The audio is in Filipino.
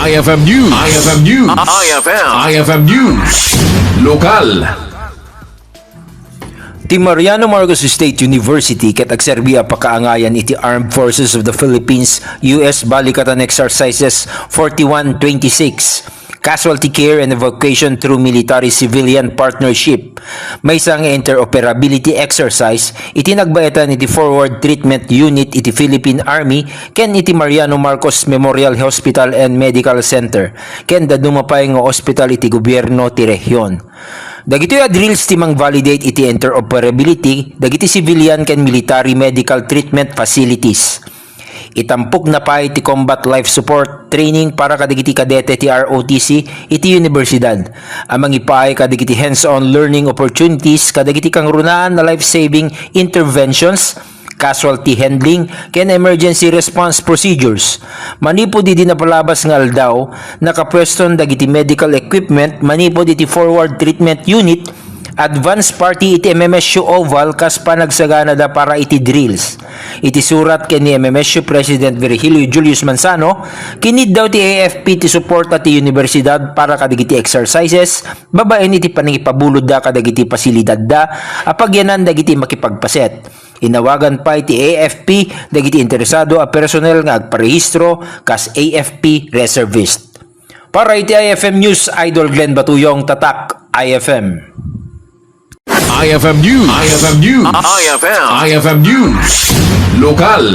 IFM News. IFM News. IFM News. Lokal. Ti Mariano Marcos State University ket agserbiya pakaangayan iti Armed Forces of the Philippines US Balikatan Exercises 4126. Casualty Care and Evacuation through Military-Civilian Partnership. May isang interoperability exercise iti nagbaetan iti Forward Treatment Unit iti Philippine Army ken iti Mariano Marcos Memorial Hospital and Medical Center ken dadumapay nga ospital iti gobyerno ti rehiyon. Dagiti drills ti mang-validate iti interoperability dagiti civilian ken military medical treatment facilities. Itampok na pa iti combat life support training para kadagiti kadete ti ROTC iti universidad. Amang ipaay kadagiti hands-on learning opportunities kadagiti kangrunaan na life-saving interventions, casualty handling, ken emergency response procedures. Manipod iti napalabas nga aldaw, nakapweston dagiti medical equipment, manipod iti forward treatment unit, advance party iti MMSU Oval kas panagsagana da para iti drills. Iti surat ken ni MMSU President Virgilio Julius Manzano, kinid daw ti AFP ti support at ti universidad para kadagiti exercises, babaen iti panangipabulod da kadagiti pasilidad da, apagyanan dagiti makipagpaset. Inawagan pa iti AFP dagiti interesado a personnel nga agparehistro kas AFP reservist. Para iti IFM News, Idol Glenn Batuyong, Tatak, IFM. IFM News. IFM News. IFM News. Lokal.